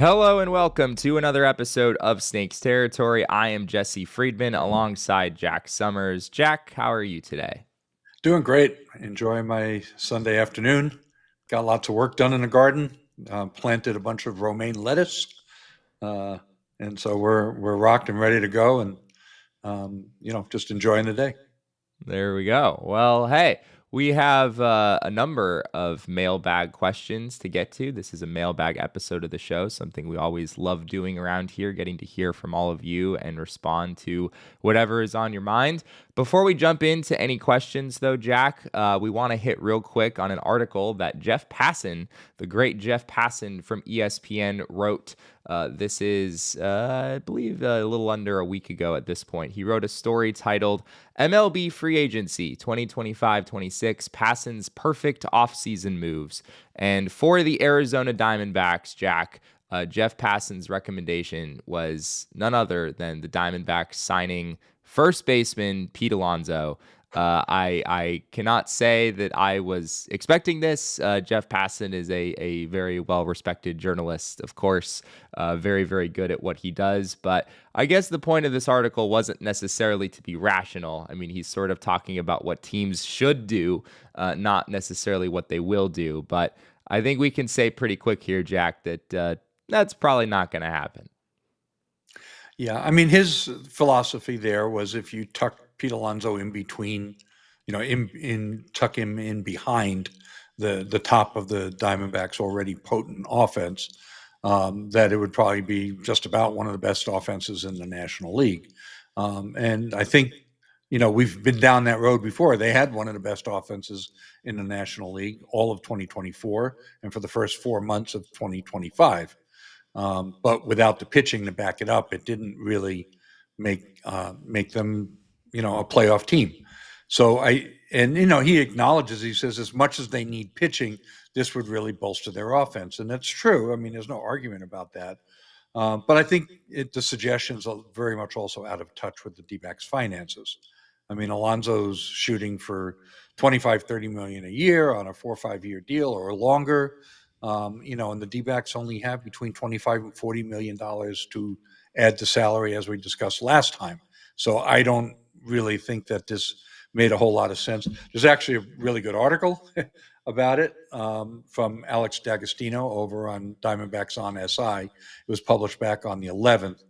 Hello and welcome to another episode of Snakes Territory. I am Jesse Friedman alongside Jack Sommers. Jack, how are you today? Doing great. Enjoying my Sunday afternoon. Got lots of work done in the garden. Planted a bunch of romaine lettuce, uh, and so we're rocked and ready to go. And just enjoying the day. There we go. Well, hey, we have a number of mailbag questions to get to. This is a mailbag episode of the show, something we always love doing around here, getting to hear from all of you and respond to whatever is on your mind. Before we jump into any questions, though, Jack, we want to hit real quick on an article that Jeff Passan, the great Jeff Passan from ESPN, wrote. This is, I believe, a little under a week ago at this point. He wrote a story titled MLB Free Agency 2025-26, Passan's Perfect Offseason Moves. And for the Arizona Diamondbacks, Jack, Jeff Passan's recommendation was none other than the Diamondbacks signing first baseman Pete Alonso. I cannot say that I was expecting this. Jeff Passan is a very well-respected journalist, of course, very, very good at what he does. But I guess the point of this article wasn't necessarily to be rational. I mean, he's sort of talking about what teams should do, not necessarily what they will do. But I think we can say pretty quick here, Jack, that that's probably not going to happen. Yeah, I mean his philosophy there was if you tuck Pete Alonso in between, in tuck him in behind the top of the Diamondbacks' already potent offense, that it would probably be just about one of the best offenses in the National League. And I think, we've been down that road before. They had one of the best offenses in the National League all of 2024 and for the first 4 months of 2025. But without the pitching to back it up, it didn't really make them, a playoff team. So he acknowledges, he says, as much as they need pitching, this would really bolster their offense, and that's true. I mean, there's no argument about that. But I think the suggestions are very much also out of touch with the D-backs finances. I mean, Alonso's shooting for 25, 30 million a year on a 4 or 5 year deal or longer. And the D-backs only have between 25 and $40 million to add to salary, as we discussed last time. So I don't really think that this made a whole lot of sense. There's actually a really good article about it from Alex D'Agostino over on Diamondbacks on SI. It was published back on the 11th,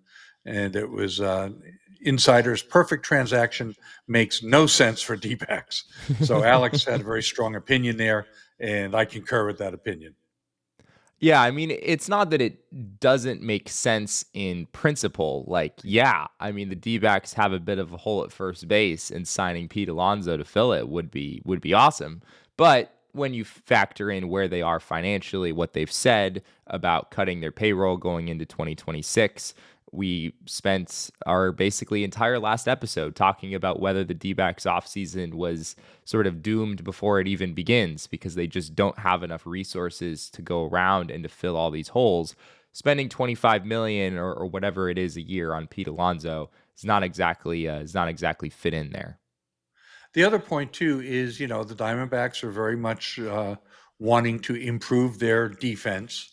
and it was Insider's perfect transaction makes no sense for D-backs. So Alex had a very strong opinion there, and I concur with that opinion. Yeah, I mean, it's not that it doesn't make sense in principle. Like, yeah, I mean, the D-backs have a bit of a hole at first base, and signing Pete Alonso to fill it would be awesome. But when you factor in where they are financially, what they've said about cutting their payroll going into 2026, we spent our basically entire last episode talking about whether the D-backs offseason was sort of doomed before it even begins because they just don't have enough resources to go around and to fill all these holes. Spending 25 million or whatever it is a year on Pete Alonso is not exactly fit in there. The other point too is, the Diamondbacks are very much wanting to improve their defense.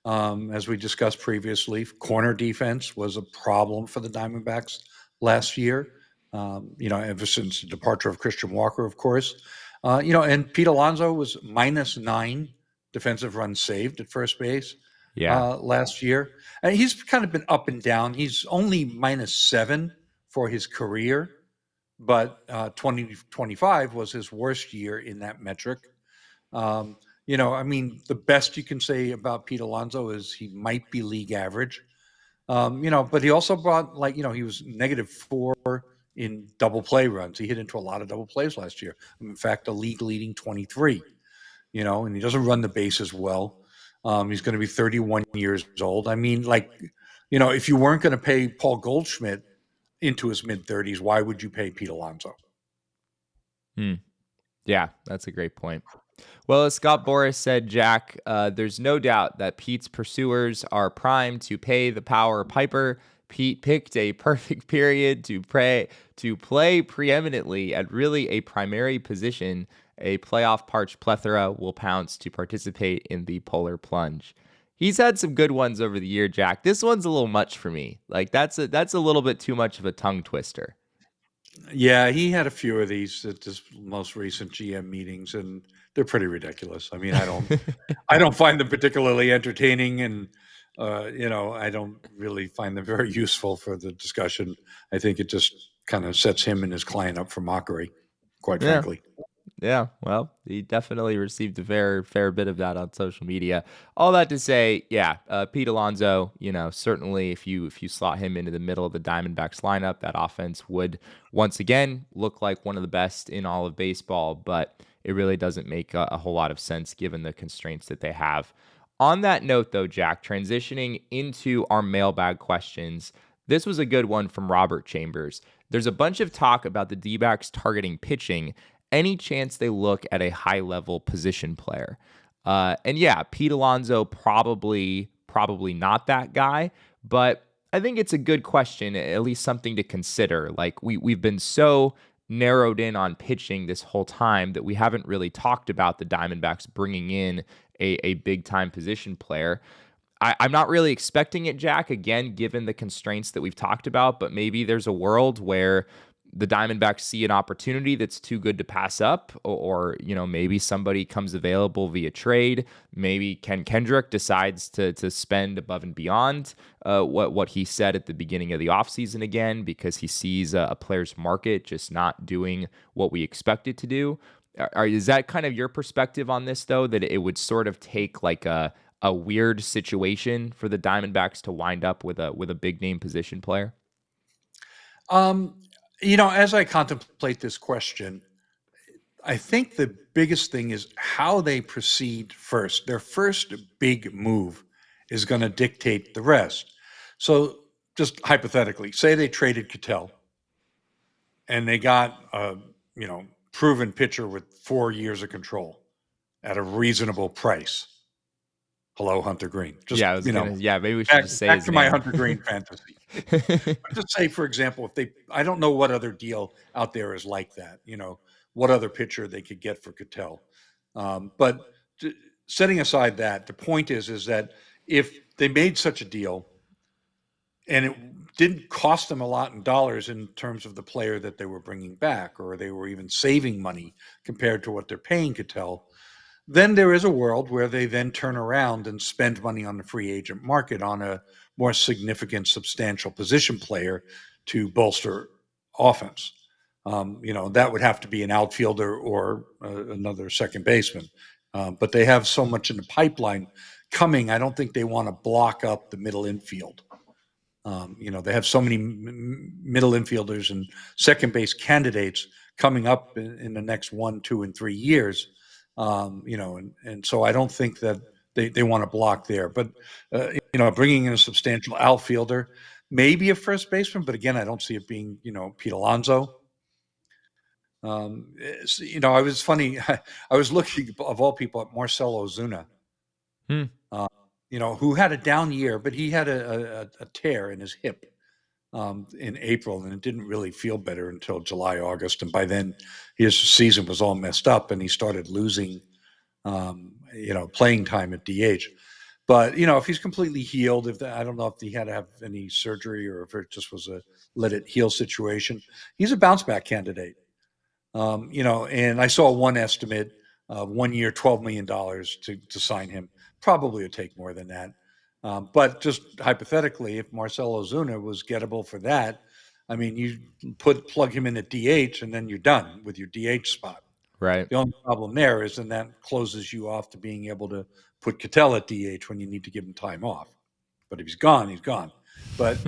As we discussed previously, corner defense was a problem for the Diamondbacks last year. Ever since the departure of Christian Walker, of course. And Pete Alonso was -9 defensive runs saved at first base Yeah. last year. And he's kind of been up and down. He's only -7 for his career, but 2025 was his worst year in that metric. I mean, the best you can say about Pete Alonso is he might be league average. But he also brought he was -4 in double play runs. He hit into a lot of double plays last year. In fact, a league leading 23. And he doesn't run the bases well. He's going to be 31 years old. I mean, if you weren't going to pay Paul Goldschmidt into his mid 30s, why would you pay Pete Alonso? Yeah, that's a great point. Well, as Scott Boras said, Jack, there's no doubt that Pete's pursuers are primed to pay the power piper. Pete picked a perfect period to play preeminently at really a primary position. A playoff parched plethora will pounce to participate in the polar plunge. He's had some good ones over the year, Jack. This one's a little much for me. Like that's a little bit too much of a tongue twister. Yeah, he had a few of these at his most recent GM meetings, and they're pretty ridiculous. I mean, I don't find them particularly entertaining, and I don't really find them very useful for the discussion. I think it just kind of sets him and his client up for mockery, quite Yeah. frankly. Yeah, well, he definitely received a fair bit of that on social media. All that to say, yeah, Pete Alonso, certainly if you slot him into the middle of the Diamondbacks lineup, that offense would once again look like one of the best in all of baseball, but it really doesn't make a whole lot of sense given the constraints that they have. On that note, though, Jack, transitioning into our mailbag questions, this was a good one from Robert Chambers. There's a bunch of talk about the D-backs targeting pitching. Any chance they look at a high level position player? And yeah, Pete Alonso probably not that guy, but I think it's a good question, at least something to consider. Like we've been so narrowed in on pitching this whole time that we haven't really talked about the Diamondbacks bringing in a big time position player. I'm not really expecting it, Jack, again, given the constraints that we've talked about, but maybe there's a world where the Diamondbacks see an opportunity that's too good to pass up, or maybe somebody comes available via trade. Maybe Ken Kendrick decides to spend above and beyond what he said at the beginning of the offseason again, because he sees a player's market just not doing what we expect it to do. Is that kind of your perspective on this, though, that it would sort of take like a weird situation for the Diamondbacks to wind up with a big name position player? Um, as I contemplate this question, I think the biggest thing is how they proceed first. Their first big move is going to dictate the rest. So, just hypothetically, say they traded Ketel and they got a proven pitcher with 4 years of control at a reasonable price. Hello, Hunter Green. Just Yeah, I was gonna. Yeah, maybe we should back just say back his to my name. Hunter Green fantasy. But just say, for example, I don't know what other deal out there is like that. What other pitcher they could get for Cattell. But setting aside that, the point is that if they made such a deal and it didn't cost them a lot in dollars in terms of the player that they were bringing back, or they were even saving money compared to what they're paying Cattell, then there is a world where they then turn around and spend money on the free agent market on a more significant, substantial position player to bolster offense. That would have to be an outfielder or another second baseman. But they have so much in the pipeline coming. I don't think they want to block up the middle infield. They have so many middle infielders and second base candidates coming up in the next 1, 2, and 3 years. And so I don't think that they want to block there. But bringing in a substantial outfielder, maybe a first baseman, but again, I don't see it being Pete Alonso. I was funny. I was looking of all people at Marcell Ozuna, Hmm. uh, who had a down year, but he had a tear in his hip in April, and it didn't really feel better until July, August, and by then his season was all messed up, and he started losing, playing time at DH. But if he's completely healed, I don't know if he had to have any surgery or if it just was a let it heal situation, he's a bounce back candidate. And I saw one estimate of 1 year, $12 million to sign him. Probably would take more than that. But just hypothetically, if Marcell Ozuna was gettable for that, I mean, you plug him in at DH and then you're done with your DH spot. Right. The only problem there is then that closes you off to being able to put Ketel at DH when you need to give him time off. But if he's gone, he's gone. But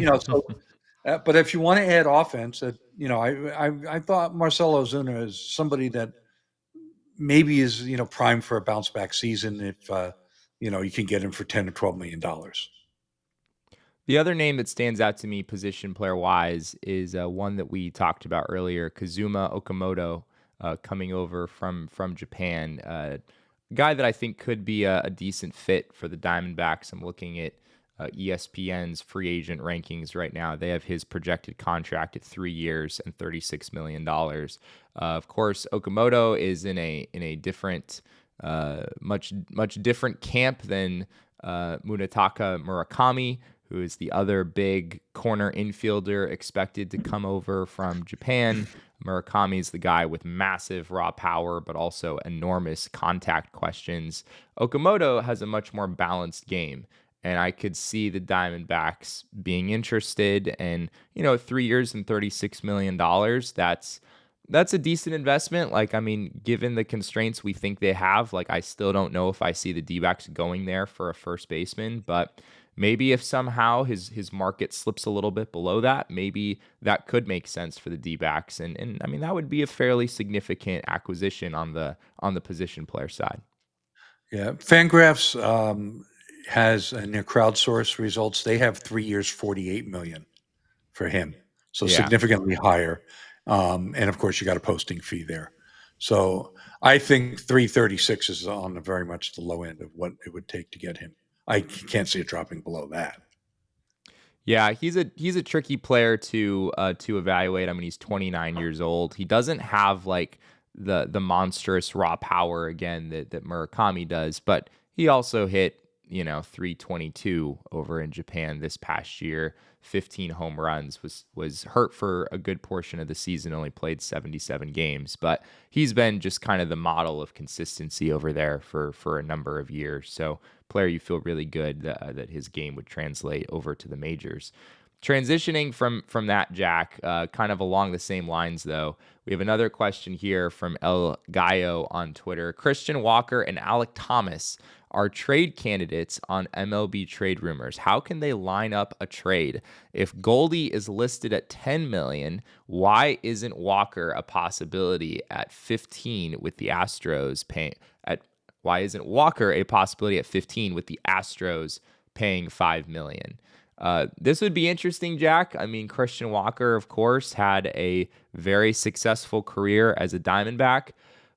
but if you want to add offense, I thought Marcell Ozuna is somebody that maybe is prime for a bounce back season if you can get him for $10 to $12 million. The other name that stands out to me, position player wise, is one that we talked about earlier, Kazuma Okamoto, coming over from Japan. Guy that I think could be a decent fit for the Diamondbacks. I'm looking at ESPN's free agent rankings right now. They have his projected contract at 3 years and $36 million. Of course, Okamoto is in a different, much different camp than Munetaka Murakami, who is the other big corner infielder expected to come over from Japan. Murakami is the guy with massive raw power, but also enormous contact questions. Okamoto has a much more balanced game. And I could see the Diamondbacks being interested. And, 3 years and $36 million, that's a decent investment. Like, I mean, given the constraints we think they have, like, I still don't know if I see the D-backs going there for a first baseman, but maybe if somehow his market slips a little bit below that, maybe that could make sense for the D-backs. And I mean, that would be a fairly significant acquisition on the position player side. Yeah, Fangraphs has in their crowdsourced results, they have 3 years, 48 million for him, so Yeah. significantly higher. And of course, you got a posting fee there. So I think 336 is on the very much the low end of what it would take to get him. I can't see it dropping below that. Yeah, he's a tricky player to evaluate. I mean, he's 29 years old. He doesn't have like the monstrous raw power again that Murakami does, but he also hit 322 over in Japan this past year. 15 home runs, was hurt for a good portion of the season, only played 77 games, but he's been just kind of the model of consistency over there for a number of years. So player you feel really good that his game would translate over to the majors. Transitioning from that, Jack, kind of along the same lines, though, we have another question here from El Gallo on Twitter. Christian Walker and Alec Thomas are trade candidates on MLB trade rumors. How can they line up a trade? If Goldie is listed at 10 million, why isn't Walker a possibility at 15 with the Astros paying at why isn't Walker a possibility at 15 with the Astros paying 5 million? This would be interesting, Jack. I mean, Christian Walker, of course, had a very successful career as a Diamondback,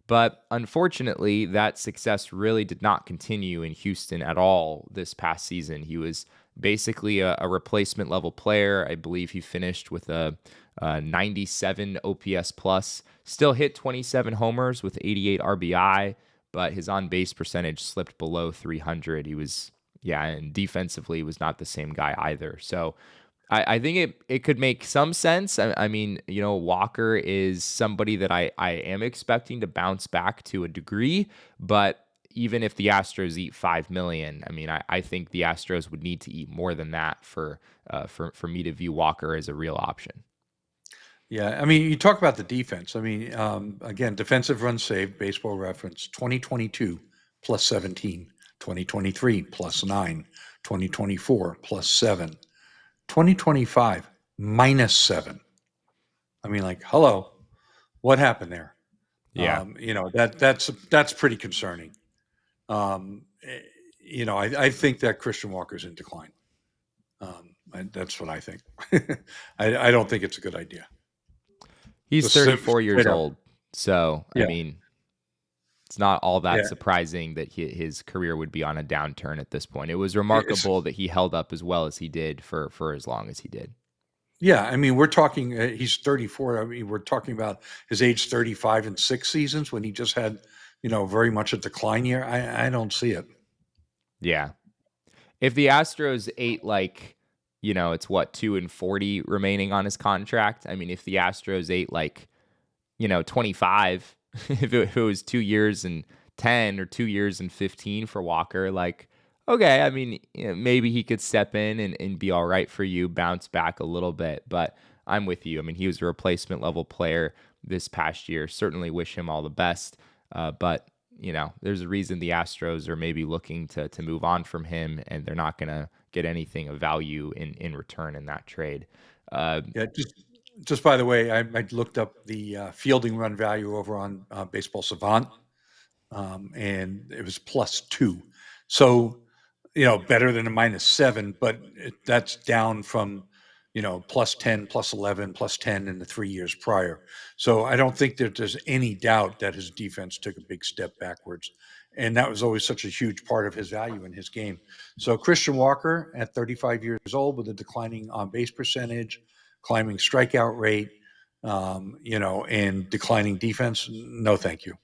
but unfortunately, that success really did not continue in Houston at all this past season. He was basically a replacement level player. I believe he finished with a 97 OPS plus, still hit 27 homers with 88 RBI, but his on base percentage slipped below 300. He was, yeah, and defensively was not the same guy either. So I think it could make some sense. I mean, Walker is somebody that I am expecting to bounce back to a degree, but even if the Astros eat 5 million, I mean, I think the Astros would need to eat more than that for me to view Walker as a real option. Yeah, I mean, you talk about the defense. I mean, again, defensive runs saved, baseball reference, 2022 plus 17, 2023 plus 9, 2024 plus 7, 2025 minus 7. I mean, like, hello, what happened there? Yeah. That's pretty concerning. I think that Christian Walker's in decline. That's what I think. I don't think it's a good idea. He's Just 34 years straight up. old. So, I Yeah, mean, it's not all that yeah. surprising that his career would be on a downturn at this point. It was It's remarkable that he held up as well as he did for as long as he did. Yeah, I mean, we're talking. He's 34. I mean, we're talking about his age 35 and 6 seasons when he just had, very much a decline year. I don't see it. Yeah. If the Astros ate like, it's what, 2 and 40 remaining on his contract. I mean, if the Astros ate like, 25, if it was 2 years and 10 or 2 years and 15 for Walker, like, okay, I mean, maybe he could step in and be all right for you, bounce back a little bit. But I'm with you. I mean, he was a replacement level player this past year. Certainly wish him all the best. But there's a reason the Astros are maybe looking to move on from him, and they're not going to get anything of value in return in that trade. Yeah, just by the way, I looked up the fielding run value over on Baseball Savant, and it was +2. So, better than a -7, but that's down from, +10, +11, +10 in the 3 years prior. So I don't think that there's any doubt that his defense took a big step backwards. And that was always such a huge part of his value in his game. So Christian Walker at 35 years old with a declining on base percentage, climbing strikeout rate, and declining defense, no, thank you.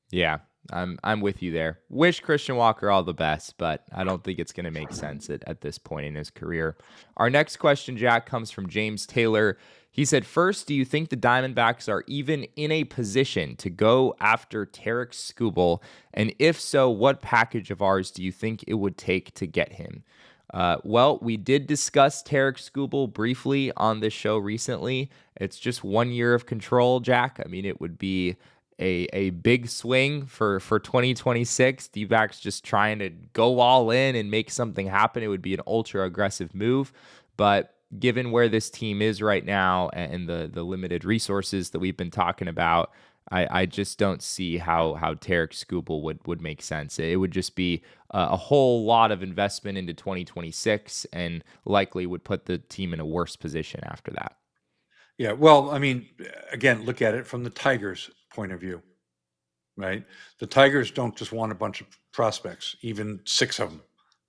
Yeah. I'm with you there. Wish Christian Walker all the best, but I don't think it's going to make sense at this point in his career. Our next question, Jack, comes from James Taylor. He said, first, do you think the Diamondbacks are even in a position to go after Tarik Skubal? And if so, what package of ours do you think it would take to get him? Well, we did discuss Tarik Skubal briefly on this show recently. It's just 1 year of control, Jack. I mean, it would be a big swing for 2026. D-backs just trying to go all in and make something happen. It would be an ultra aggressive move. But given where this team is right now and the limited resources that we've been talking about, I just don't see how Tarik Skubal would make sense. It would just be a whole lot of investment into 2026 and likely would put the team in a worse position after that. Yeah, well, I mean, again, look at it from the Tigers' point of view, right? The Tigers don't just want a bunch of prospects, even 6 of them.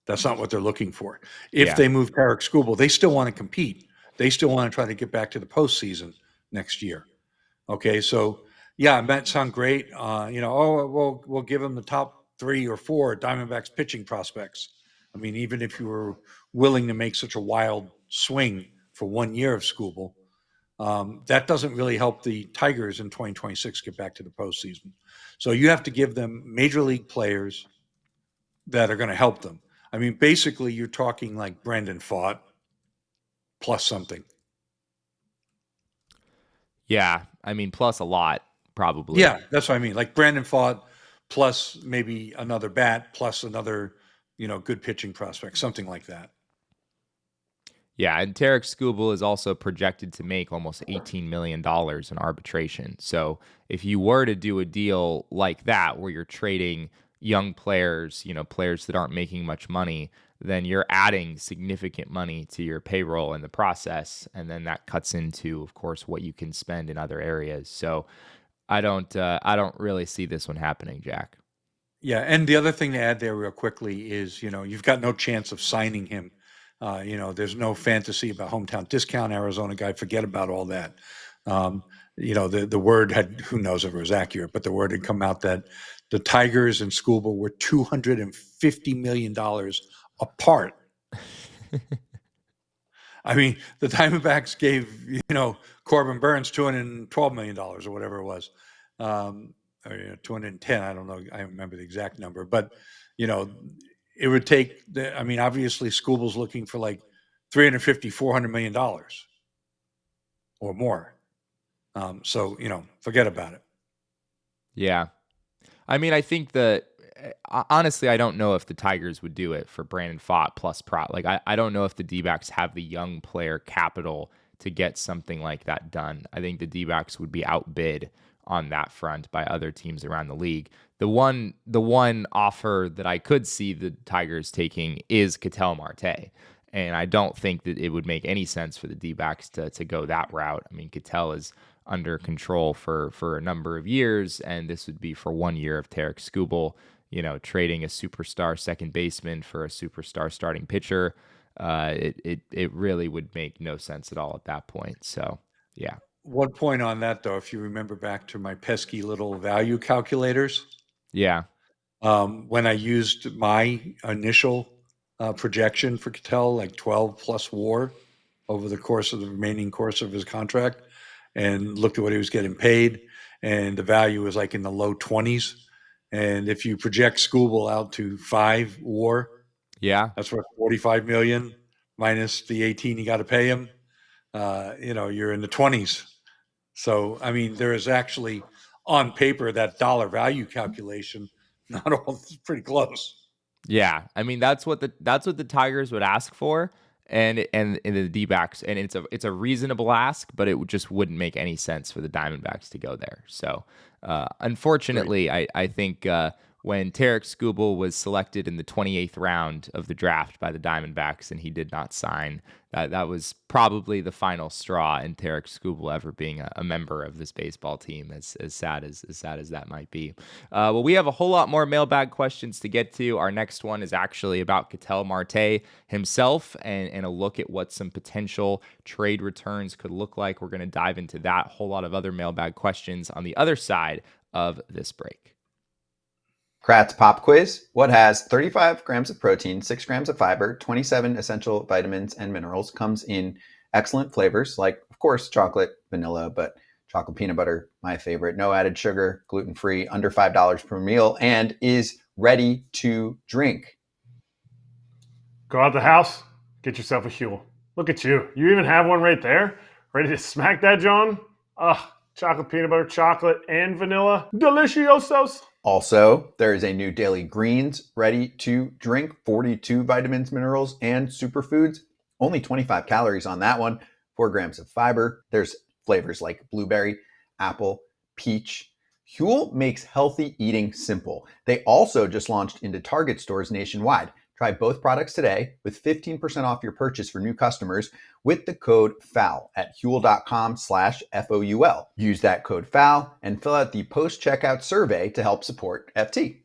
That's not what they're looking for. If Yeah. they move Tarik Skubal, they still want to compete. They still want to try to get back to the postseason next year. Okay, so yeah, it might sound great. We'll give them the top 3 or 4 Diamondbacks pitching prospects. I mean, even if you were willing to make such a wild swing for 1 year of Skubal, that doesn't really help the Tigers in 2026 get back to the postseason. So you have to give them major league players that are going to help them. I mean, basically, you're talking like Brandon Pfaadt plus something. Yeah. I mean, plus a lot, probably. Yeah, that's what I mean. Like Brandon Pfaadt plus maybe another bat plus another, good pitching prospect, something like that. Yeah, and Tarik Skubal is also projected to make almost $18 million in arbitration. So if you were to do a deal like that where you're trading young players, players that aren't making much money, then you're adding significant money to your payroll in the process. And then that cuts into, of course, what you can spend in other areas. So I don't really see this one happening, Jack. Yeah, and the other thing to add there real quickly is, you've got no chance of signing him. There's no fantasy about hometown discount, Arizona guy. Forget about all that. The word had, who knows if it was accurate, but the word had come out that the Tigers and Skubal were $250 million apart. I mean, the Diamondbacks gave, Corbin Burns $212 million or whatever it was. Or 210, I don't know. I don't remember the exact number, but, it would take, obviously Skubal's looking for like $350, $400 million or more. So, forget about it. Yeah. I mean, I think that honestly, I don't know if the Tigers would do it for Brandon Pfaadt plus prop. Like, I don't know if the D-backs have the young player capital to get something like that done. I think the D-backs would be outbid on that front by other teams around the league. The one offer that I could see the Tigers taking is Ketel Marte. And I don't think that it would make any sense for the D-backs to go that route. I mean, Ketel is under control for a number of years, and this would be for 1 year of Tarik Skubal, trading a superstar second baseman for a superstar starting pitcher. It really would make no sense at all at that point. So, yeah. One point on that, though, if you remember back to my pesky little value calculators, Yeah. when I used my initial projection for Ketel, like 12 plus WAR over the course of the remaining course of his contract, and looked at what he was getting paid, and the value was like in the low 20s. And if you project Skubal out to 5 WAR, Yeah. that's worth 45 million minus the 18 you got to pay him. You're in the 20s. So, there is actually on paper that dollar value calculation, not all pretty close. Yeah, I mean that's what the Tigers would ask for, and the D-backs, and it's a reasonable ask, but it just wouldn't make any sense for the Diamondbacks to go there. So, Right. unfortunately, I think when Tarik Skubal was selected in the 28th round of the draft by the Diamondbacks and he did not sign, that was probably the final straw in Tarik Skubal ever being a member of this baseball team. As sad as that might be. Well, we have a whole lot more mailbag questions to get to. Our next one is actually about Ketel Marte himself and a look at what some potential trade returns could look like. We're going to dive into that, a whole lot of other mailbag questions on the other side of this break. Kratz Pop Quiz. What has 35 grams of protein, 6 grams of fiber, 27 essential vitamins and minerals, comes in excellent flavors like, of course, chocolate, vanilla, but chocolate peanut butter, my favorite. No added sugar, gluten-free, under $5 per meal, and is ready to drink. Go out the house, get yourself a Huel. Look at you. You even have one right there. Ready to smack that, John? Chocolate, peanut butter, chocolate, and vanilla. Deliciosos. Also, there is a new Daily Greens ready to drink, 42 vitamins, minerals, and superfoods. Only 25 calories on that one, 4 grams of fiber. There's flavors like blueberry, apple, peach. Huel makes healthy eating simple. They also just launched into Target stores nationwide. Try both products today with 15% off your purchase for new customers with the code FOUL at huel.com/FOUL. Use that code FOUL and fill out the post-checkout survey to help support FT.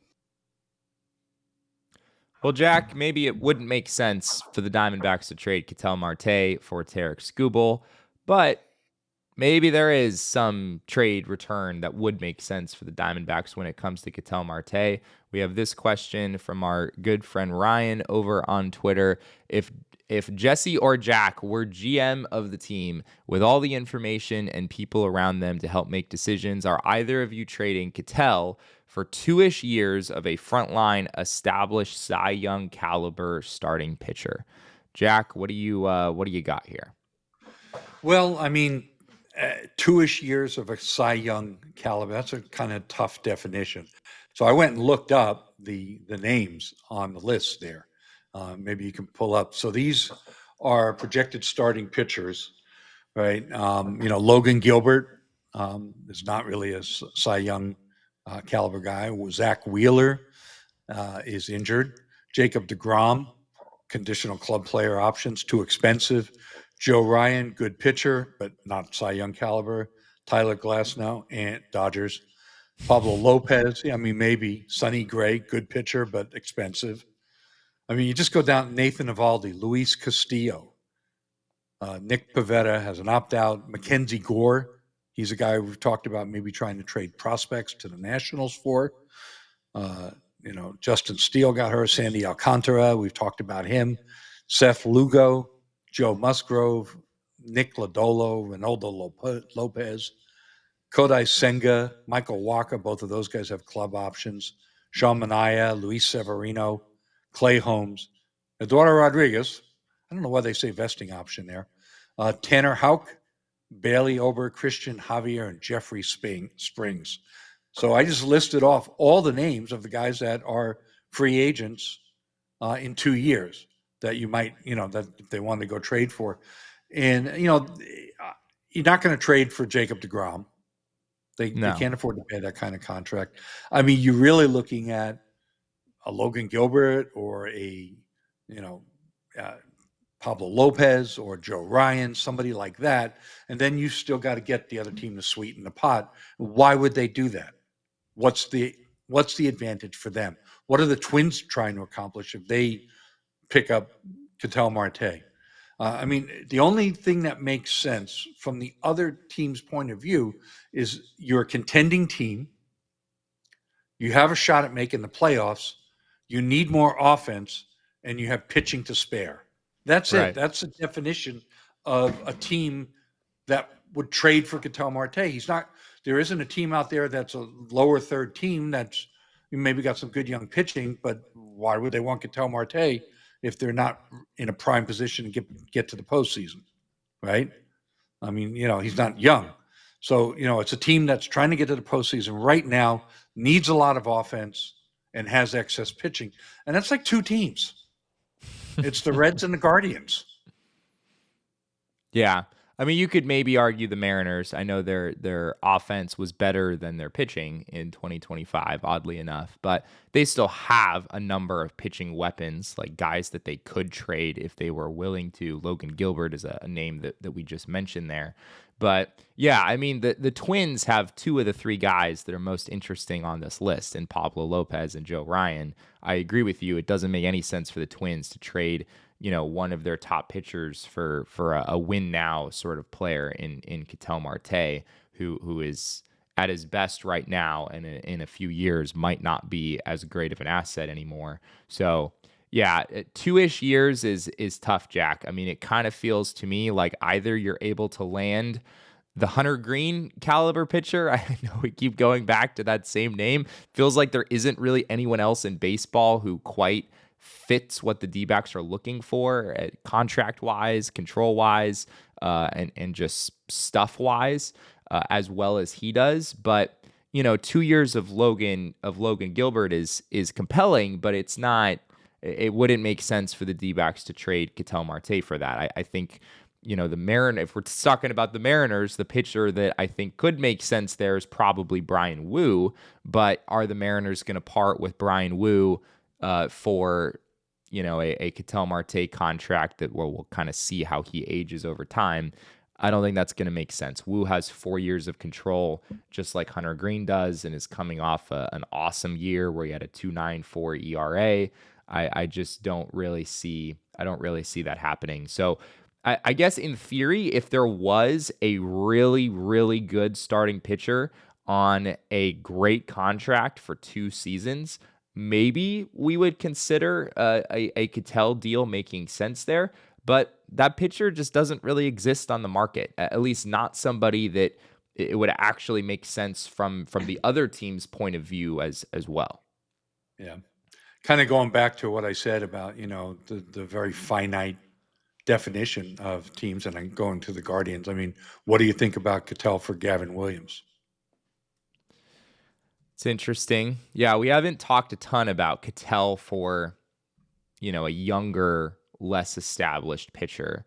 Well, Jack, maybe it wouldn't make sense for the Diamondbacks to trade Ketel Marte for Tarik Skubal, but maybe there is some trade return that would make sense for the Diamondbacks when it comes to Ketel Marte. We have this question from our good friend Ryan over on Twitter. If Jesse or Jack were GM of the team with all the information and people around them to help make decisions, are either of you trading Ketel for 2-ish years of a frontline established Cy Young caliber starting pitcher? Jack, what do you got here? Well, I mean, 2-ish years of a Cy Young caliber, that's a kind of tough definition. So I went and looked up the names on the list there. Maybe you can pull up. So these are projected starting pitchers, right? Logan Gilbert is not really a Cy Young caliber guy. Zach Wheeler is injured. Jacob deGrom, conditional club player options, too expensive. Joe Ryan, good pitcher, but not Cy Young caliber. Tyler Glasnow, and Dodgers. Pablo Lopez, maybe. Sonny Gray, good pitcher, but expensive. You just go down Nathan Eovaldi, Luis Castillo. Nick Pivetta has an opt-out. Mackenzie Gore, he's a guy we've talked about maybe trying to trade prospects to the Nationals for. Justin Steele got her. Sandy Alcantara, we've talked about him. Seth Lugo, Joe Musgrove, Nick Lodolo, Ronaldo Lopez, Kodai Senga, Michael Walker. Both of those guys have club options. Sean Manaea, Luis Severino, Clay Holmes, Eduardo Rodriguez. I don't know why they say vesting option there. Tanner Houck, Bailey Ober, Christian Javier, and Jeffrey Springs. So I just listed off all the names of the guys that are free agents in 2 years that you might, that they want to go trade for. And, you're not going to trade for Jacob deGrom. They can't afford to pay that kind of contract. You're really looking at a Logan Gilbert or a, Pablo Lopez or Joe Ryan, somebody like that. And then you still got to get the other team to sweeten the pot. Why would they do that? What's the advantage for them? What are the Twins trying to accomplish if they pick up Ketel Marte? The only thing that makes sense from the other team's point of view is you're a contending team. You have a shot at making the playoffs. You need more offense, and you have pitching to spare. That's right. It. That's the definition of a team that would trade for Ketel Marte. There isn't a team out there that's a lower third team that's maybe got some good young pitching, but why would they want Ketel Marte if they're not in a prime position to get to the postseason, right? He's not young. So, it's a team that's trying to get to the postseason right now, needs a lot of offense, and has excess pitching. And that's like two teams. It's the Reds and the Guardians. Yeah. You could maybe argue the Mariners. I know their offense was better than their pitching in 2025, oddly enough, but they still have a number of pitching weapons, like guys that they could trade if they were willing to. Logan Gilbert is a name that we just mentioned there. But yeah, the Twins have two of the three guys that are most interesting on this list, in Pablo Lopez and Joe Ryan. I agree with you. It doesn't make any sense for the Twins to trade one of their top pitchers for a win now sort of player in Ketel Marte, who is at his best right now, and in a few years might not be as great of an asset anymore. So yeah, 2-ish years is tough, Jack. I mean, it kind of feels to me like either you're able to land the Hunter Green caliber pitcher. I know we keep going back to that same name. Feels like there isn't really anyone else in baseball who quite fits what the D-backs are looking for, contract wise, control wise, and just stuff wise, as well as he does. But 2 years of Logan Gilbert is compelling, but it's not. It wouldn't make sense for the D-backs to trade Ketel Marte for that. I think, the Mariners, if we're talking about the Mariners, the pitcher that I think could make sense there is probably Brian Wu. But are the Mariners going to part with Brian Wu for, a Ketel Marte contract that we'll kind of see how he ages over time? I don't think that's going to make sense. Wu has 4 years of control, just like Hunter Green does, and is coming off an awesome year where he had a 2.94 ERA. I just don't really see that happening. So I guess in theory, if there was a really, really good starting pitcher on a great contract for 2 seasons, maybe we would consider a Ketel deal making sense there. But that pitcher just doesn't really exist on the market, at least not somebody that it would actually make sense from the other team's point of view as well. Yeah. Kind of going back to what I said about, the very finite definition of teams, and I'm going to the Guardians. I mean, what do you think about Ketel for Gavin Williams? It's interesting. Yeah, we haven't talked a ton about Ketel for, a younger, less established pitcher.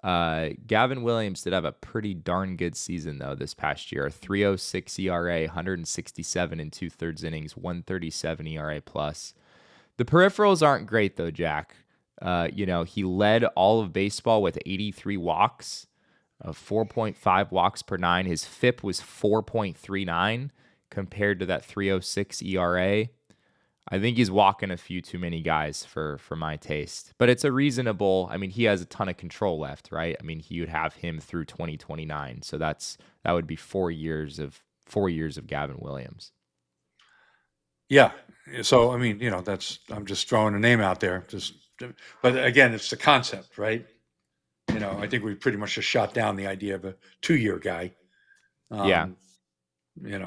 Gavin Williams did have a pretty darn good season, though, this past year. 3.06 ERA, 167 and 2/3 innings, 137 ERA plus. The peripherals aren't great, though, Jack. He led all of baseball with 83 walks, 4.5 walks per nine. His FIP was 4.39 compared to that 3.06 ERA. I think he's walking a few too many guys for my taste. But it's a reasonable, he has a ton of control left, right? He would have him through 2029. So that would be 4 years of Gavin Williams. Yeah. So, I'm just throwing a name out there. But again, it's the concept, right? I think we pretty much just shot down the idea of a 2-year guy. Yeah.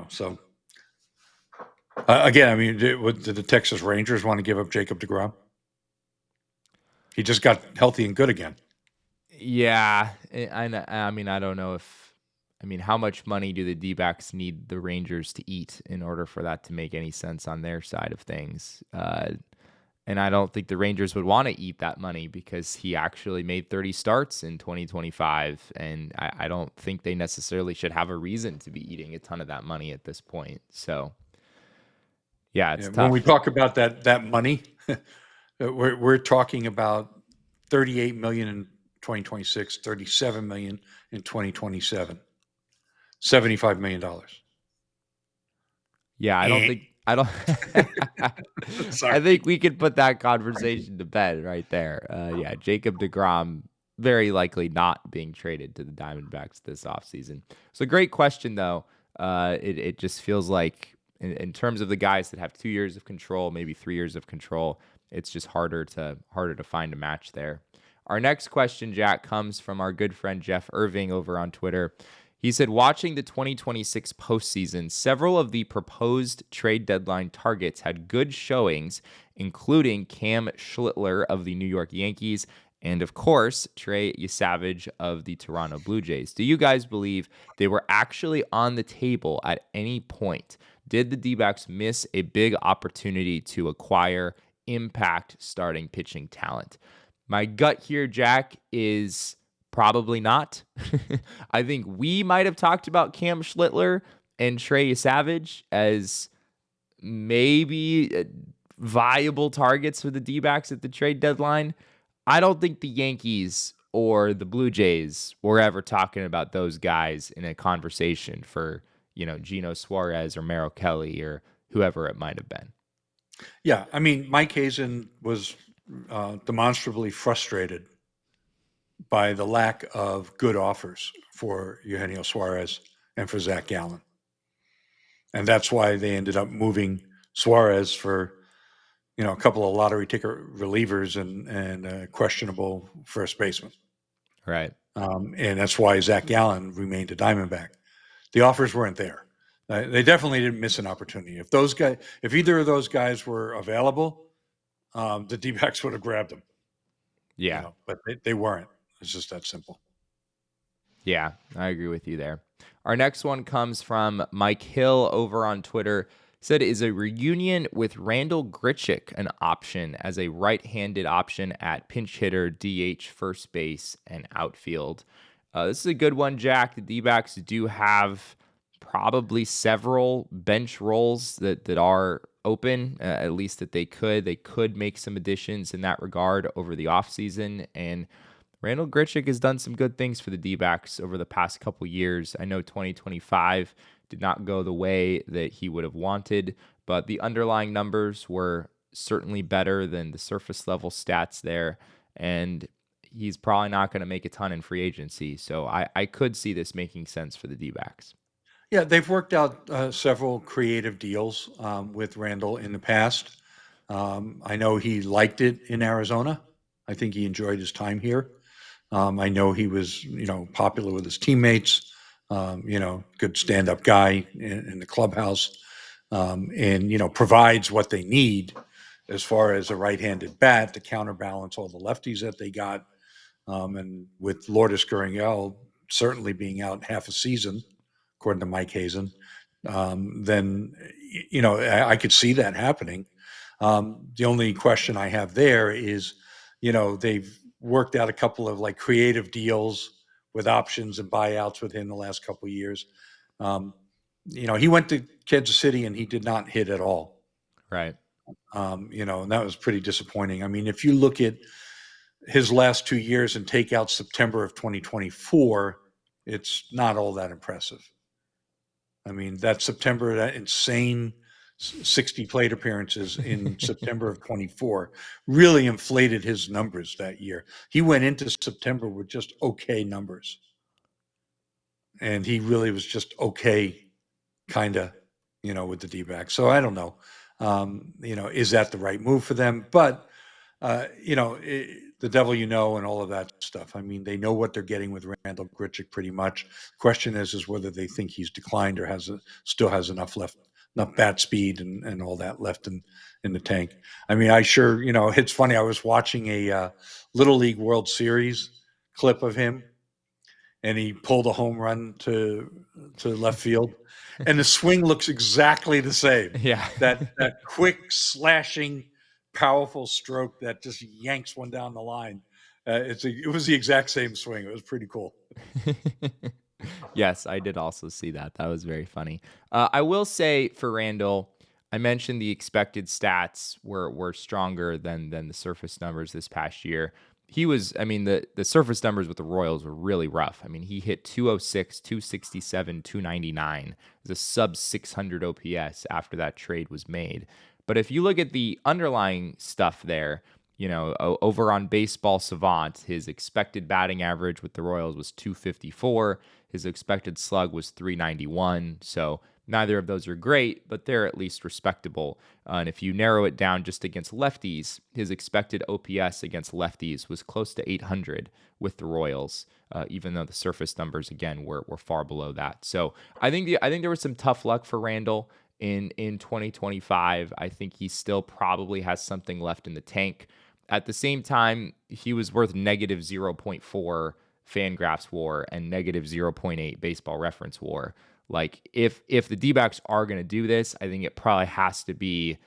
So again, did the Texas Rangers want to give up Jacob deGrom? He just got healthy and good again. Yeah. I don't know how much money do the D-backs need the Rangers to eat in order for that to make any sense on their side of things? And I don't think the Rangers would want to eat that money because he actually made 30 starts in 2025. And I don't think they necessarily should have a reason to be eating a ton of that money at this point. So, yeah, it's tough. When we talk about that money, we're talking about $38 million in 2026, $37 million in 2027. $75 million. Yeah, I don't I think we could put that conversation to bed right there. Yeah, Jacob deGrom very likely not being traded to the Diamondbacks this offseason. So great question though. It just feels like in terms of the guys that have 2 years of control, maybe 3 years of control, it's just harder to find a match there. Our next question, Jack, comes from our good friend Jeff Irving over on Twitter. He said, watching the 2026 postseason, several of the proposed trade deadline targets had good showings, including Cam Schlittler of the New York Yankees and, of course, Trey Yesavage of the Toronto Blue Jays. Do you guys believe they were actually on the table at any point? Did the D-backs miss a big opportunity to acquire impact starting pitching talent? My gut here, Jack, is probably not. I think we might have talked about Cam Schlittler and Trey Yesavage as maybe viable targets for the D-backs at the trade deadline. I don't think the Yankees or the Blue Jays were ever talking about those guys in a conversation for, Gino Suarez or Merrill Kelly or whoever it might have been. Yeah, Mike Hazen was demonstrably frustrated by the lack of good offers for Eugenio Suarez and for Zach Gallen. And that's why they ended up moving Suarez for, a couple of lottery ticket relievers and a questionable first baseman. Right. And that's why Zach Gallen remained a Diamondback. The offers weren't there. They definitely didn't miss an opportunity. If either of those guys were available, the D-backs would have grabbed them. Yeah. But they weren't. It's just that simple. Yeah, I agree with you there. Our next one comes from Mike Hill over on Twitter. Said, is a reunion with Randal Grichuk an option as a right-handed option at pinch hitter, DH, first base, and outfield? This is a good one, Jack. The D-backs do have probably several bench roles that are open, at least that they could make some additions in that regard over the offseason. And Randal Grichuk has done some good things for the D-backs over the past couple years. I know 2025 did not go the way that he would have wanted, but the underlying numbers were certainly better than the surface level stats there. And he's probably not going to make a ton in free agency. So I could see this making sense for the D-backs. Yeah, they've worked out several creative deals with Randal in the past. I know he liked it in Arizona. I think he enjoyed his time here. I know he was, popular with his teammates, good stand-up guy in the clubhouse, and, provides what they need as far as a right-handed bat to counterbalance all the lefties that they got. And with Lourdes Gurriel certainly being out half a season, according to Mike Hazen, then, I could see that happening. The only question I have there is, they've worked out a couple of like creative deals with options and buyouts within the last couple of years. He went to Kansas City and he did not hit at all. Right. And that was pretty disappointing. I mean, if you look at his last 2 years and take out September of 2024, it's not all that impressive. I mean, that insane 60 plate appearances in September of 24 really inflated his numbers that year. He went into September with just okay numbers. And he really was just okay, kind of, with the D-backs. So I don't know, is that the right move for them? But, the devil you know and all of that stuff. I mean, they know what they're getting with Randal Grichuk pretty much. Question is whether they think he's declined or still has enough bat speed and all that left in the tank. I mean, it's funny. I was watching a Little League World Series clip of him, and he pulled a home run to left field, and the swing looks exactly the same. Yeah. that quick slashing, powerful stroke that just yanks one down the line. It was the exact same swing. It was pretty cool. Yes, I did also see that. That was very funny. I will say for Randal, I mentioned the expected stats were stronger than the surface numbers this past year. The surface numbers with the Royals were really rough. I mean, he hit 206, 267, 299. It was a sub 600 OPS after that trade was made. But if you look at the underlying stuff there, over on Baseball Savant, his expected batting average with the Royals was 254. His expected slug was 391. So neither of those are great, but they're at least respectable. And if you narrow it down just against lefties, his expected OPS against lefties was close to 800 with the Royals, even though the surface numbers, again, were far below that. So I think there was some tough luck for Randal in 2025. I think he still probably has something left in the tank. At the same time, he was worth negative 0.4 Fangraphs WAR and negative 0.8 Baseball Reference WAR. Like, if the D-backs are going to do this, I think it probably has to be,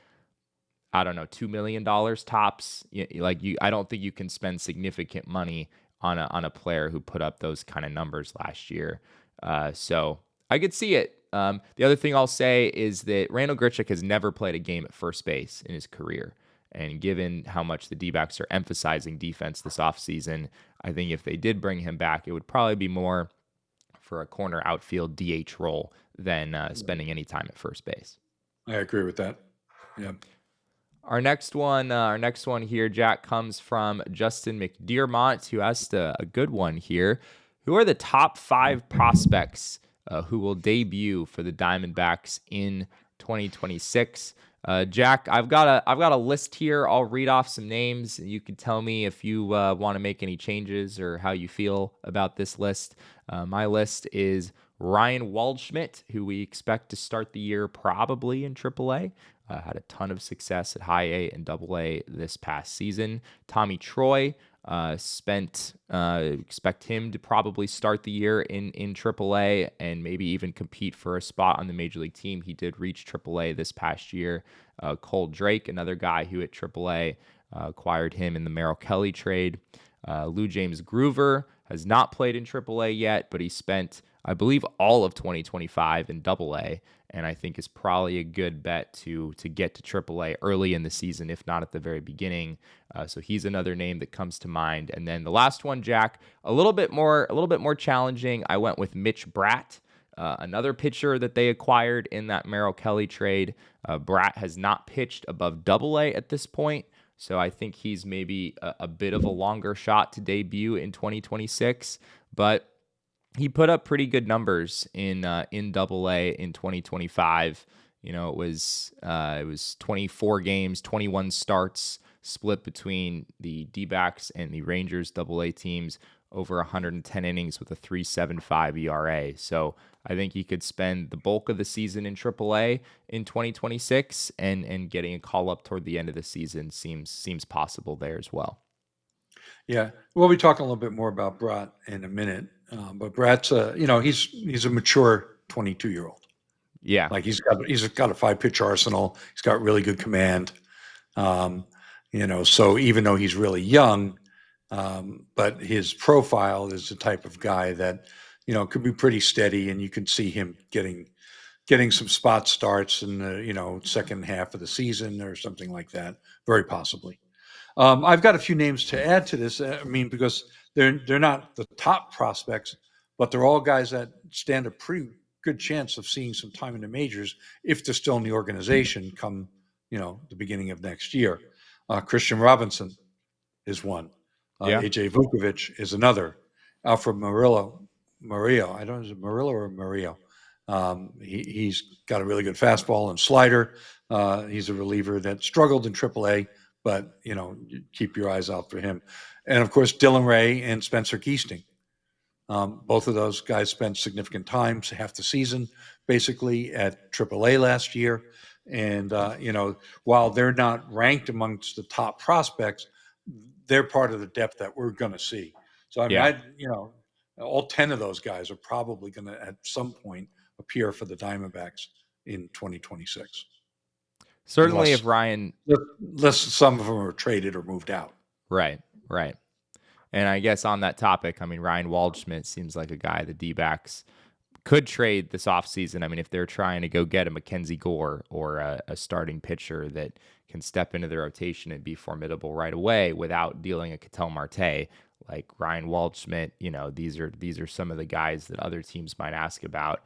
I don't know, $2 million tops. I don't think you can spend significant money on a player who put up those kind of numbers last year. So I could see it. The other thing I'll say is that Randal Grichuk has never played a game at first base in his career. And given how much the D-backs are emphasizing defense this offseason, I think if they did bring him back, it would probably be more for a corner outfield DH role than spending any time at first base. I agree with that. Yeah. Our next one here, Jack, comes from Justin McDearmont, who asked a good one here. Who are the top 5 prospects who will debut for the Diamondbacks in 2026. Jack, I've got a list here. I'll read off some names. You can tell me if you want to make any changes or how you feel about this list. My list is Ryan Waldschmidt, who we expect to start the year probably in AAA. Had a ton of success at High A and Double A this past season. Tommy Troy, expect him to probably start the year in AAA and maybe even compete for a spot on the major league team. He did reach AAA this past year. Cole Drake, another guy who at AAA, acquired him in the Merrill Kelly trade. Lou James Groover has not played in AAA yet, but he spent, I believe, all of 2025 in AA, and I think is probably a good bet to get to AAA early in the season, if not at the very beginning. So he's another name that comes to mind. And then the last one, Jack, a little bit more challenging. I went with Mitch Bratt, another pitcher that they acquired in that Merrill Kelly trade. Bratt has not pitched above AA at this point, so I think he's maybe a bit of a longer shot to debut in 2026, but he put up pretty good numbers in AA in 2025. You know, it was 24 games, 21 starts, split between the D-backs and the Rangers AA teams, over 110 innings with a 3.75 ERA. So I think he could spend the bulk of the season in AAA in 2026, and getting a call up toward the end of the season seems possible there as well. Yeah, we'll be talking a little bit more about Bratt in a minute, but Bratt's he's a mature 22-year-old. Yeah, Like he's got a 5-pitch arsenal. He's got really good command. So even though he's really young, but his profile is the type of guy that could be pretty steady, and you can see him getting some spot starts in the second half of the season or something like that, very possibly. I've got a few names to add to this. I mean, because they're not the top prospects, but they're all guys that stand a pretty good chance of seeing some time in the majors if they're still in the organization come the beginning of next year. Christian Robinson is one. AJ Vukovic is another. Alfred Murillo, I don't know, is it Murillo or Murillo? He's got a really good fastball and slider. He's a reliever that struggled in AAA, but you keep your eyes out for him. And of course, Dylan Ray and Spencer Keasting. Both of those guys spent significant time, half the season, basically at AAA last year. And while they're not ranked amongst the top prospects, they're part of the depth that we're going to see. So I mean, all 10 of those guys are probably going to at some point appear for the Diamondbacks in 2026. Certainly, if Ryan, unless some of them are traded or moved out. Right. And I guess on that topic, I mean, Ryan Waldschmidt seems like a guy the D-backs could trade this offseason. I mean, if they're trying to go get a Mackenzie Gore or a starting pitcher that can step into the rotation and be formidable right away without dealing a Ketel Marte, like Ryan Waldschmidt, these are some of the guys that other teams might ask about.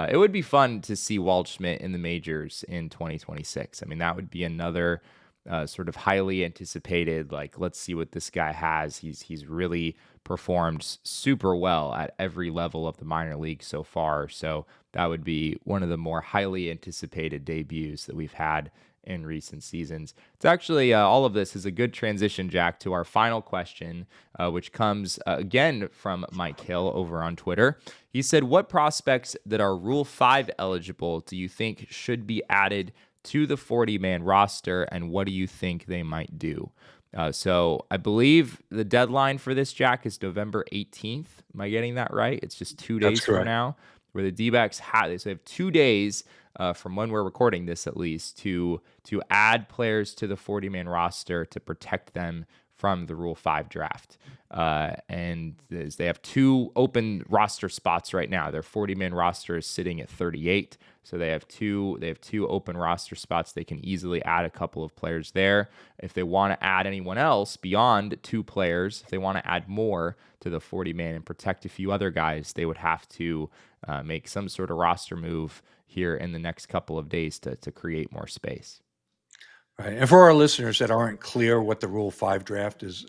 It would be fun to see Waldschmidt in the majors in 2026. I mean, that would be another sort of highly anticipated, like, let's see what this guy has. He's really performed super well at every level of the minor league so far. So that would be one of the more highly anticipated debuts that we've had in recent seasons. It's actually, all of this is a good transition, Jack, to our final question, which comes again from Mike Hill over on Twitter. He said, what prospects that are Rule 5 eligible do you think should be added to the 40-man roster, and what do you think they might do? So I believe the deadline for this, Jack, is November 18th. Am I getting that right? It's just 2 days from now, where the D-backs they have 2 days from when we're recording this, at least, to add players to the 40-man roster to protect them from the Rule 5 draft. And they have 2 open roster spots right now. Their 40-man roster is sitting at 38. So they have two open roster spots. They can easily add a couple of players there. If they want to add anyone else beyond 2 players, if they want to add more to the 40-man and protect a few other guys, they would have to make some sort of roster move here in the next couple of days to create more space. Right. And for our listeners that aren't clear what the Rule 5 draft is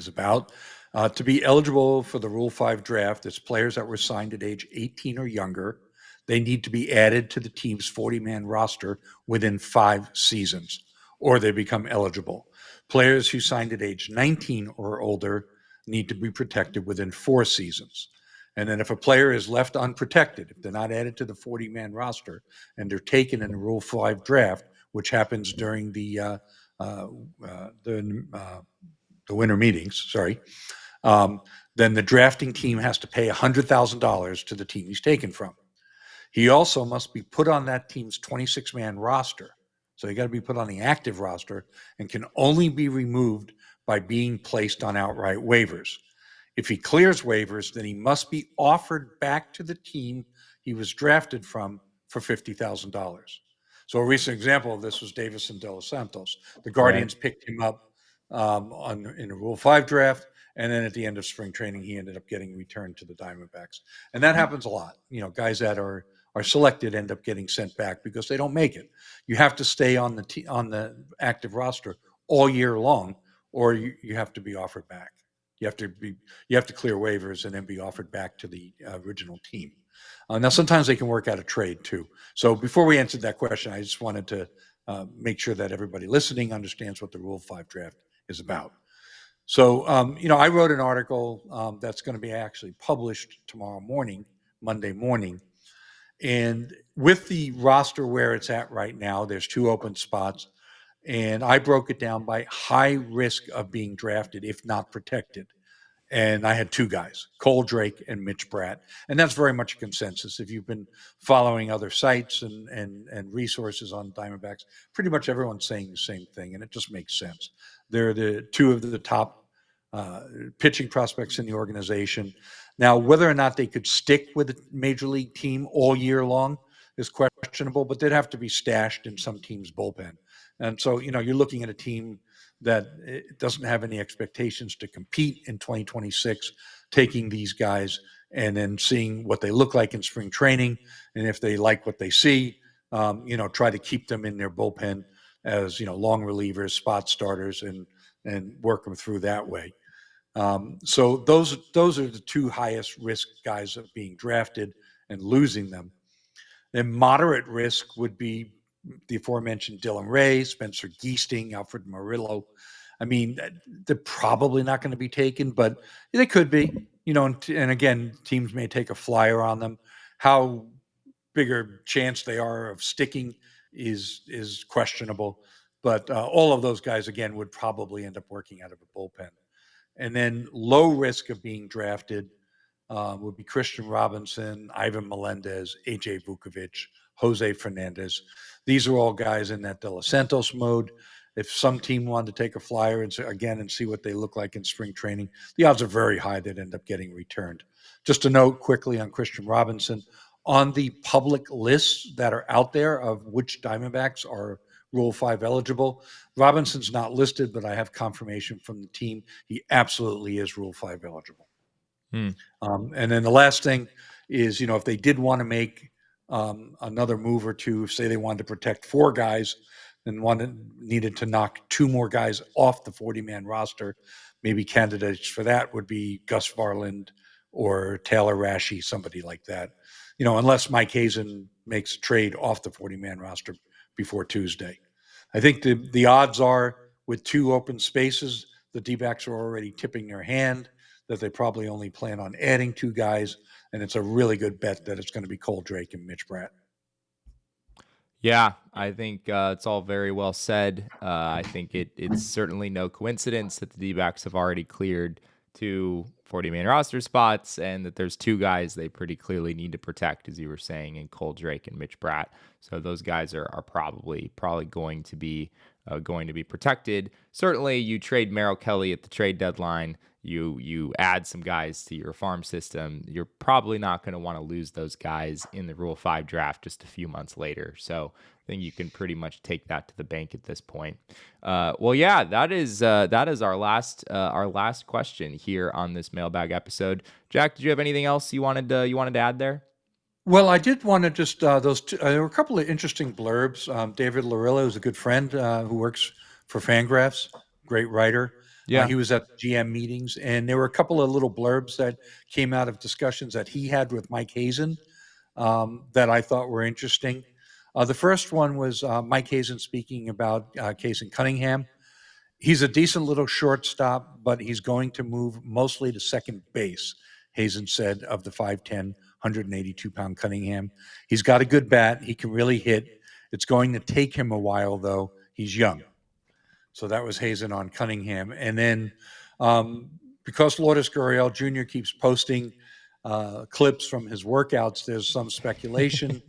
about, To be eligible for the Rule 5 draft, it's players that were signed at age 18 or younger. They need to be added to the team's 40-man roster within 5 seasons, or they become eligible. Players who signed at age 19 or older need to be protected within 4 seasons. And then if a player is left unprotected, if they're not added to the 40-man roster and they're taken in the Rule 5 draft, which happens during the winter meetings, then the drafting team has to pay $100,000 to the team he's taken from. He also must be put on that team's 26-man roster. So he got to be put on the active roster and can only be removed by being placed on outright waivers. If he clears waivers, then he must be offered back to the team he was drafted from for $50,000. So a recent example of this was Davison De Los Santos. The Guardians picked him up in a Rule 5 draft, and then at the end of spring training, he ended up getting returned to the Diamondbacks. And that happens a lot. Guys that are selected end up getting sent back because they don't make it. You have to stay on the active roster all year long, or you have to be offered back. You have to clear waivers and then be offered back to the original team. Now, sometimes they can work out a trade too. So before we answered that question, I just wanted to make sure that everybody listening understands what the Rule 5 draft is about. So, I wrote an article that's going to be actually published tomorrow morning, Monday morning. And with the roster where it's at right now, there's 2 open spots. And I broke it down by high risk of being drafted if not protected. And I had 2 guys, Cole Drake and Mitch Bratt. And that's very much a consensus. If you've been following other sites and resources on Diamondbacks, pretty much everyone's saying the same thing, and it just makes sense. They're the 2 of the top pitching prospects in the organization. Now, whether or not they could stick with a major league team all year long is questionable, but they'd have to be stashed in some team's bullpen. And so, you're looking at a team that doesn't have any expectations to compete in 2026, taking these guys and then seeing what they look like in spring training. And if they like what they see, try to keep them in their bullpen as, long relievers, spot starters, and work them through that way. So those are the 2 highest risk guys of being drafted and losing them. Then moderate risk would be the aforementioned Dylan Ray, Spencer Geesting, Alfred Murillo. I mean, they're probably not going to be taken, but they could be. And again, teams may take a flyer on them. How big a chance they are of sticking is questionable. But all of those guys, again, would probably end up working out of a bullpen. And then low risk of being drafted would be Christian Robinson, Ivan Melendez, AJ Vukovic, Jose Fernandez. These are all guys in that De Los Santos mode. If some team wanted to take a flyer and see what they look like in spring training, the odds are very high they'd end up getting returned. Just a note quickly on Christian Robinson. On the public lists that are out there of which Diamondbacks are Rule 5 eligible, Robinson's not listed, but I have confirmation from the team. He absolutely is Rule 5 eligible. And then the last thing is, if they did want to make another move or 2, say they wanted to protect 4 guys and needed to knock 2 more guys off the 40-man roster, maybe candidates for that would be Gus Varland or Taylor Rashi, somebody like that. Unless Mike Hazen makes a trade off the 40-man roster before Tuesday. I think the odds are, with 2 open spaces, the D-backs are already tipping their hand that they probably only plan on adding 2 guys, and it's a really good bet that it's going to be Cole Drake and Mitch Bratt. Yeah, I think it's all very well said. I think it's certainly no coincidence that the D-backs have already cleared 2 40-man roster spots, and that there's 2 guys they pretty clearly need to protect, as you were saying, in Cole Drake and Mitch Bratt. So those guys are probably going to be protected. Certainly, you trade Merrill Kelly at the trade deadline. You add some guys to your farm system. You're probably not going to want to lose those guys in the Rule 5 draft just a few months later. So I think you can pretty much take that to the bank at this point. Well, yeah, that is our last question here on this mailbag episode. Jack, did you have anything else you wanted to add there? Well, I did want to just there were a couple of interesting blurbs. David Larillo is a good friend who works for Fangraphs, great writer. Yeah. He was at the GM meetings, and there were a couple of little blurbs that came out of discussions that he had with Mike Hazen that I thought were interesting. The first one was Mike Hazen speaking about Kason Cunningham. He's a decent little shortstop, but he's going to move mostly to second base, Hazen said of the 5'10", 182-pound Cunningham. He's got a good bat. He can really hit. It's going to take him a while, though. He's young. So that was Hazen on Cunningham. And then because Lourdes Gurriel Jr. keeps posting clips from his workouts, there's some speculation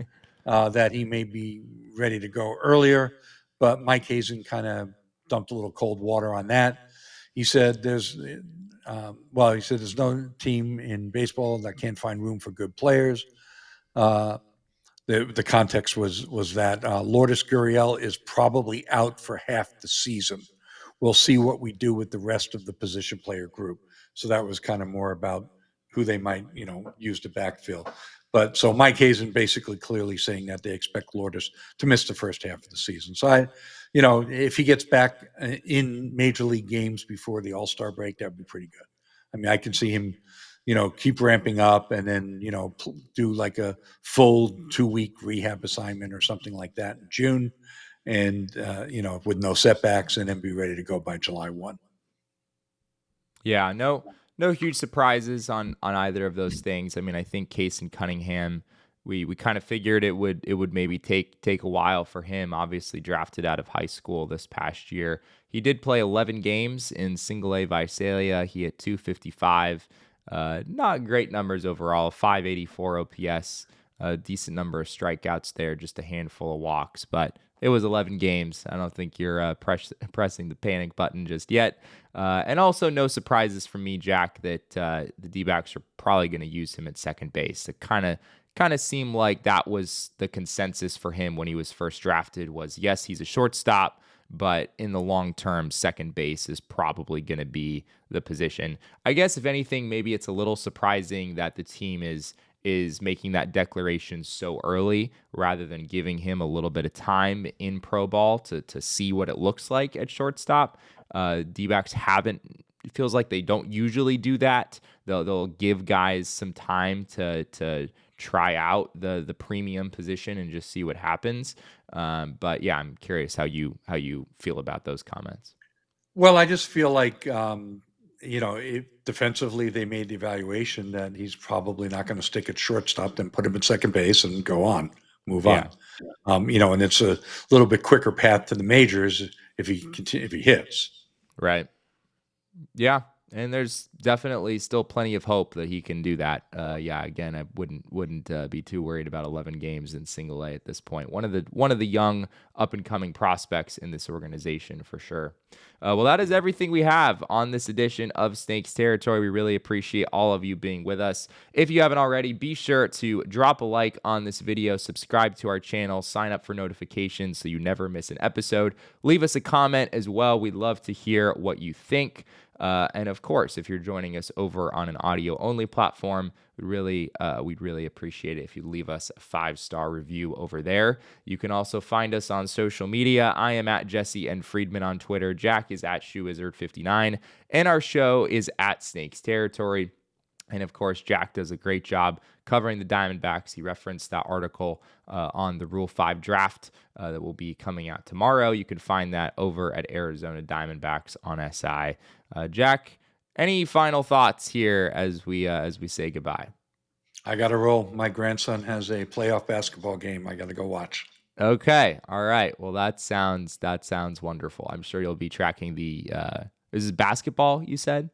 that he may be ready to go earlier. But Mike Hazen kind of dumped a little cold water on that. He said there's no team in baseball that can't find room for good players. The context was that Lourdes Gurriel is probably out for half the season. We'll see what we do with the rest of the position player group. So that was kind of more about who they might, use to backfill. But so Mike Hazen basically clearly saying that they expect Lourdes to miss the first half of the season. So if he gets back in major league games before the All-Star break, that would be pretty good. I mean, I can see him, keep ramping up and then, do like a full 2-week rehab assignment or something like that in June and, with no setbacks and then be ready to go by July 1. Yeah, no huge surprises on either of those things. I mean, I think Kason Cunningham, we kind of figured it would maybe take a while for him. Obviously, drafted out of high school this past year, he did play 11 games in Single A Visalia. He hit .255, not great numbers overall. 584 OPS, a decent number of strikeouts there, just a handful of walks, but it was 11 games. I don't think you're pressing the panic button just yet. And also no surprises from me, Jack, that the D-backs are probably going to use him at second base. It kind of seemed like that was the consensus for him when he was first drafted was, yes, he's a shortstop, but in the long term, second base is probably going to be the position. I guess if anything, maybe it's a little surprising that the team is making that declaration so early rather than giving him a little bit of time in pro ball to see what it looks like at shortstop. D-backs it feels like they don't usually do that. They'll give guys some time to try out the premium position and just see what happens. But yeah, I'm curious how you feel about those comments. Well, I just feel like, defensively they made the evaluation that he's probably not going to stick at shortstop, then put him at second base and move on. And it's a little bit quicker path to the majors if he hits. Right. Yeah. And there's definitely still plenty of hope that he can do that. Again, I wouldn't be too worried about 11 games in Single A at this point. One of the young up and coming prospects in this organization for sure. Well, that is everything we have on this edition of Snakes Territory. We really appreciate all of you being with us. If you haven't already, be sure to drop a like on this video, subscribe to our channel, sign up for notifications so you never miss an episode. Leave us a comment as well. We'd love to hear what you think. And of course, if you're joining us over on an audio-only platform, we'd really appreciate it if you leave us a 5-star review over there. You can also find us on social media. I am at Jesse and Friedman on Twitter. Jack is at ShoeWizard59, and our show is at Snakes Territory. And of course, Jack does a great job covering the Diamondbacks. He referenced that article on the Rule 5 draft that will be coming out tomorrow. You can find that over at Arizona Diamondbacks on SI. Jack, any final thoughts here as we say goodbye? I got to roll. My grandson has a playoff basketball game I got to go watch. Okay. All right. Well, that sounds wonderful. I'm sure you'll be tracking is it basketball you said?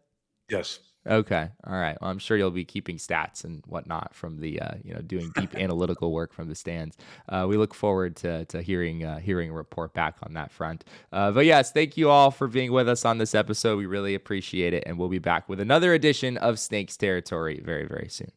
Yes. Okay. All right. Well, I'm sure you'll be keeping stats and whatnot from the, doing deep analytical work from the stands. We look forward to hearing a report back on that front. But yes, thank you all for being with us on this episode. We really appreciate it. And we'll be back with another edition of Snakes Territory very, very soon.